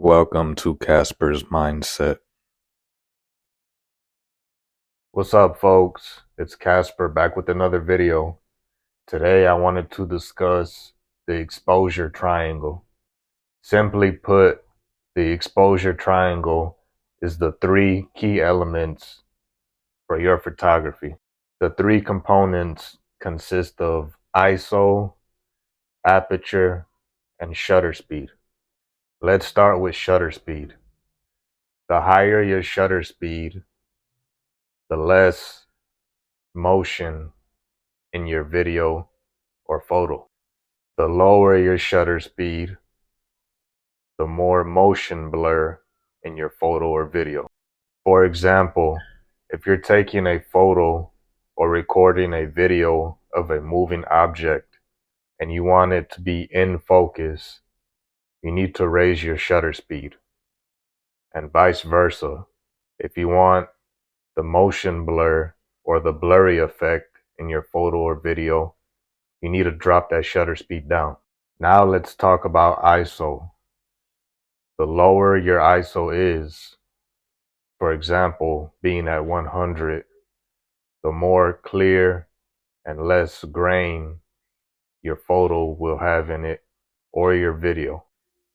Welcome to Casper's Mindset. What's up, folks? It's Casper back with another video. Today I wanted to discuss the exposure triangle. Simply put, the exposure triangle is the three key elements for your photography. The three components consist of ISO, aperture, and shutter speed. Let's start with shutter speed. The higher your shutter speed, the less motion in your video or photo. The lower your shutter speed, the more motion blur in your photo or video. For example, if you're taking a photo or recording a video of a moving object and you want it to be in focus, you need to raise your shutter speed. And vice versa. If you want the motion blur or the blurry effect in your photo or video, you need to drop that shutter speed down. Now let's talk about ISO. The lower your ISO is, for example, being at 100, the more clear and less grain your photo will have in it or your video.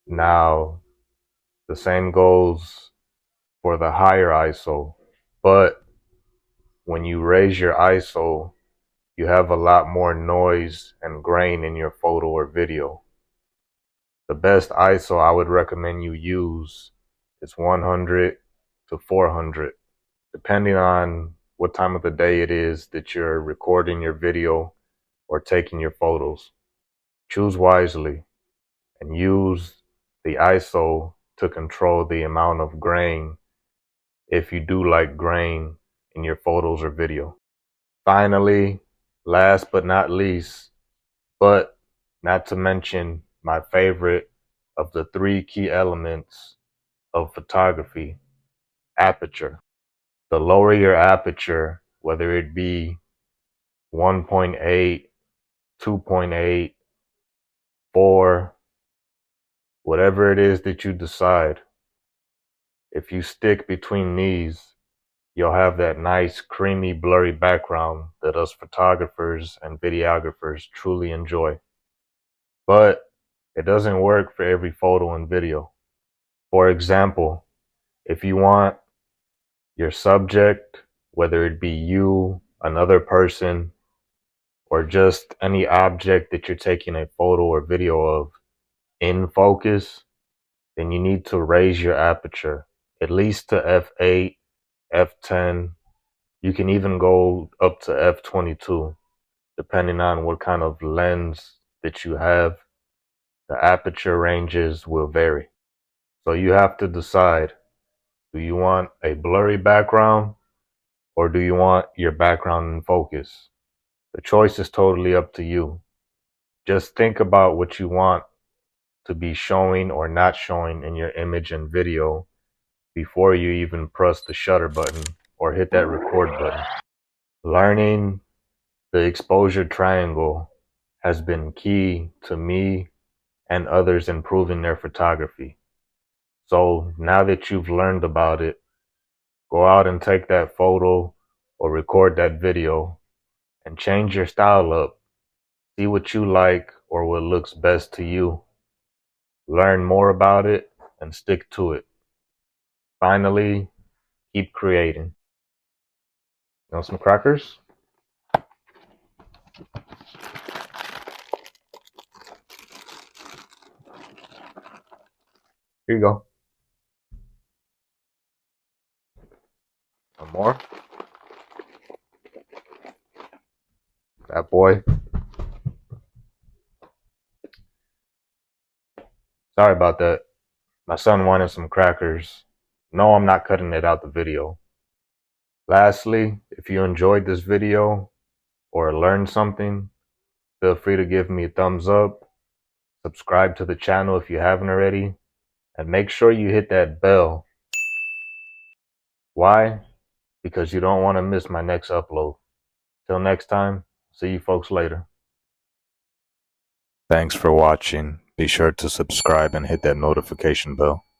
Now, the same goes for the higher ISO, but when you raise your ISO, you have a lot more noise and grain in your photo or video. The best ISO I would recommend you use is 100 to 400, depending on what time of the day it is that you're recording your video or taking your photos. Choose wisely and use the ISO to control the amount of grain, if you do like grain in your photos or video. Finally, last but not least, but not to mention my favorite of the three key elements of photography, aperture. The lower your aperture, whether it be 1.8, 2.8, 4, whatever it is that you decide, if you stick between these, you'll have that nice, creamy, blurry background that us photographers and videographers truly enjoy. But it doesn't work for every photo and video. For example, if you want your subject, whether it be you, another person, or just any object that you're taking a photo or video of in focus, then you need to raise your aperture at least to f8, f10. You can even go up to f22, depending on what kind of lens that you have. The aperture ranges will vary. So you have to decide, do you want a blurry background or do you want your background in focus? The choice is totally up to you. Just think about what you want to be showing or not showing in your image and video before you even press the shutter button or hit that record button. Learning the exposure triangle has been key to me and others improving their photography. So now that you've learned about it, go out and take that photo or record that video and change your style up. See what you like or what looks best to you. Learn more about it and stick to it. Finally, keep creating. You want some crackers? Here you go. One more. That boy. Sorry about that. My son wanted some crackers. No, I'm not cutting it out the video. Lastly, if you enjoyed this video or learned something, feel free to give me a thumbs up, subscribe to the channel if you haven't already, and make sure you hit that bell. Why? Because you don't want to miss my next upload. Till next time, see you folks later. Thanks for watching. Be sure to subscribe and hit that notification bell.